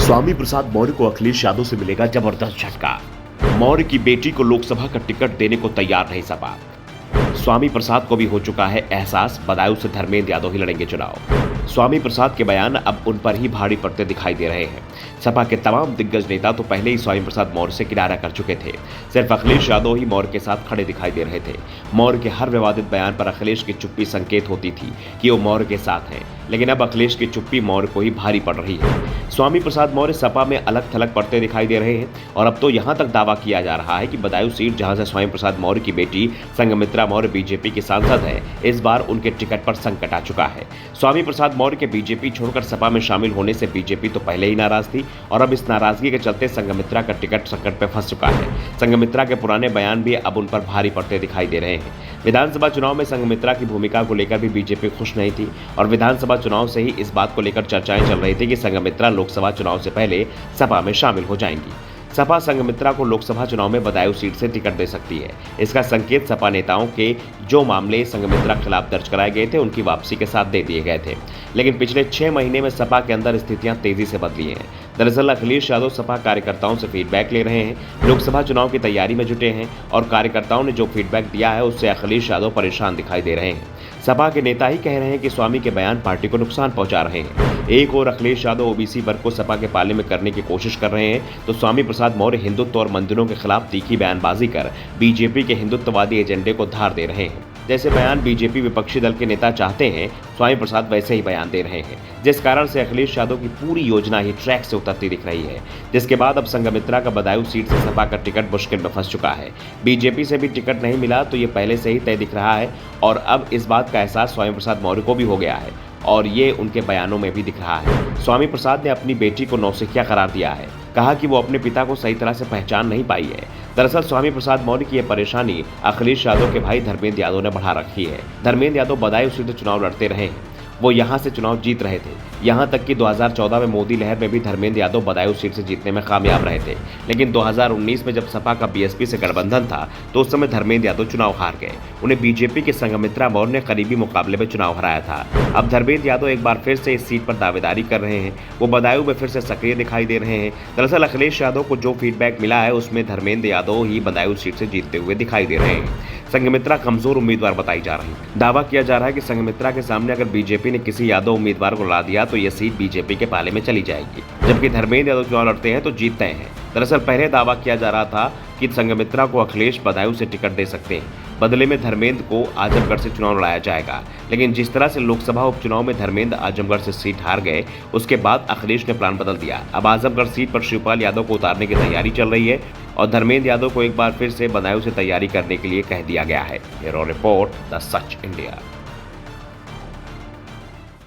स्वामी प्रसाद मौर्य को अखिलेश यादव से मिलेगा जबरदस्त झटका। मौर्य की बेटी को लोकसभा का टिकट देने को तैयार नहीं सपा। स्वामी प्रसाद को भी हो चुका है एहसास, बदायूं से धर्मेंद्र यादव ही लड़ेंगे चुनाव। स्वामी प्रसाद के बयान अब उन पर ही भारी पड़ते दिखाई दे रहे हैं। सपा के तमाम दिग्गज नेता तो पहले ही स्वामी प्रसाद मौर्य से किनारा कर चुके थे। सिर्फ अखिलेश यादव ही मौर्य के साथ खड़े दिखाई दे रहे थे। मौर्य के हर विवादित बयान पर अखिलेश की चुप्पी संकेत होती थी कि वो मौर्य के साथ हैं, लेकिन अब अखिलेश की चुप्पी मौर्य को ही भारी पड़ रही है। स्वामी प्रसाद मौर्य सपा में अलग थलग पड़ते दिखाई दे रहे हैं और अब तो यहां तक दावा किया जा रहा है कि बदायूं सीट, जहां से स्वामी प्रसाद मौर्य की बेटी संघमित्रा मौर्य बीजेपी की सांसद है, इस बार उनके टिकट पर संकट आ चुका है। स्वामी प्रसाद मौर्य के बीजेपी छोड़कर सपा में शामिल होने से बीजेपी तो पहले ही नाराज थी और अब इस नाराजगी के चलते संघमित्रा का टिकट संकट में फंस चुका है। संघमित्रा के पुराने बयान भी अब उन पर भारी पड़ते दिखाई दे रहे हैं। विधानसभा चुनाव में संघमित्रा की भूमिका को लेकर भी बीजेपी खुश नहीं थी और विधानसभा चुनाव से ही इस बात को लेकर चर्चाएं चल रही थी कि संघमित्रा लोकसभा चुनाव से पहले सपा में शामिल हो जाएंगी। सपा संघमित्रा को लोकसभा चुनाव में बदायूं सीट से टिकट दे सकती है। इसका संकेत सपा नेताओं के जो मामले संघमित्रा खिलाफ दर्ज कराए गए थे, उनकी वापसी के साथ दे दिए गए थे। लेकिन पिछले 6 महीने में सपा के अंदर स्थितियां तेजी से बदली हैं। दरअसल अखिलेश यादव सपा कार्यकर्ताओं से फीडबैक ले रहे हैं, लोकसभा चुनाव की तैयारी में जुटे हैं और कार्यकर्ताओं ने जो फीडबैक दिया है उससे अखिलेश यादव परेशान दिखाई दे रहे हैं। सपा के नेता ही कह रहे हैं कि स्वामी के बयान पार्टी को नुकसान पहुंचा रहे हैं। एक और अखिलेश यादव ओबीसी वर्ग को सपा के पाले में करने की कोशिश कर रहे हैं, तो स्वामी प्रसाद मौर्य हिंदुत्व और मंदिरों के खिलाफ तीखी बयानबाजी कर बीजेपी के हिंदुत्ववादी एजेंडे को धार दे रहे हैं। जैसे बयान बीजेपी विपक्षी दल के नेता चाहते हैं, स्वामी प्रसाद वैसे ही बयान दे रहे हैं, जिस कारण से अखिलेश यादव की पूरी योजना ही ट्रैक से उतरती दिख रही है। जिसके बाद अब संघमित्रा का बदायूं सीट से सपा का टिकट मुश्किल में फंस चुका है। बीजेपी से भी टिकट नहीं मिला तो ये पहले से ही तय दिख रहा है और अब इस बात का एहसास स्वामी प्रसाद मौर्य को भी हो गया है और ये उनके बयानों में भी दिख रहा है। स्वामी प्रसाद ने अपनी बेटी को नौसिखिया करार दिया है, कहा कि वो अपने पिता को सही तरह से पहचान नहीं पाई है। दरअसल स्वामी प्रसाद मौर्य की यह परेशानी अखिलेश यादव के भाई धर्मेंद्र यादव ने बढ़ा रखी है। धर्मेंद्र यादव बदायूं सीट से चुनाव लड़ते रहे हैं, वो यहां से चुनाव जीत रहे थे। यहां तक कि 2014 में मोदी लहर में भी धर्मेंद्र यादव बदायूं सीट से जीतने में कामयाब रहे थे। लेकिन 2019 में जब सपा का बीएसपी से गठबंधन था तो उस समय धर्मेंद्र यादव चुनाव हार गए। उन्हें बीजेपी के संघमित्रा मौर्य ने करीबी मुकाबले में चुनाव हराया था। अब धर्मेंद्र यादव एक बार फिर से इस सीट पर दावेदारी कर रहे हैं। वो बदायूं में फिर से सक्रिय दिखाई दे रहे हैं। दरअसल अखिलेश यादव को जो फीडबैक मिला है उसमें धर्मेंद्र यादव ही बदायूं सीट से जीतते हुए दिखाई दे रहे हैं। संघमित्रा कमजोर उम्मीदवार बताई जा रही है। दावा किया जा रहा है कि संघमित्रा के सामने अगर बीजेपी ने किसी यादव उम्मीदवार को ला दिया तो यह सीट बीजेपी के पाले में चली जाएगी, जबकि धर्मेंद्र यादव चुनाव लड़ते हैं तो जीतते हैं। दरअसल पहले दावा किया जा रहा था कि संघमित्रा को अखिलेश बदायूं से टिकट दे सकते हैं, बदले में धर्मेंद्र को आजमगढ़ से चुनाव लड़ाया जाएगा। लेकिन जिस तरह से लोकसभा उपचुनाव में धर्मेंद्र आजमगढ़ से सीट हार गए, उसके बाद अखिलेश ने प्लान बदल दिया। अब आजमगढ़ सीट पर शिवपाल यादव को उतारने की तैयारी चल रही है और धर्मेंद्र यादव को एक बार फिर से बदायूं से तैयारी करने के लिए कह दिया गया है। Bureau report, the such India.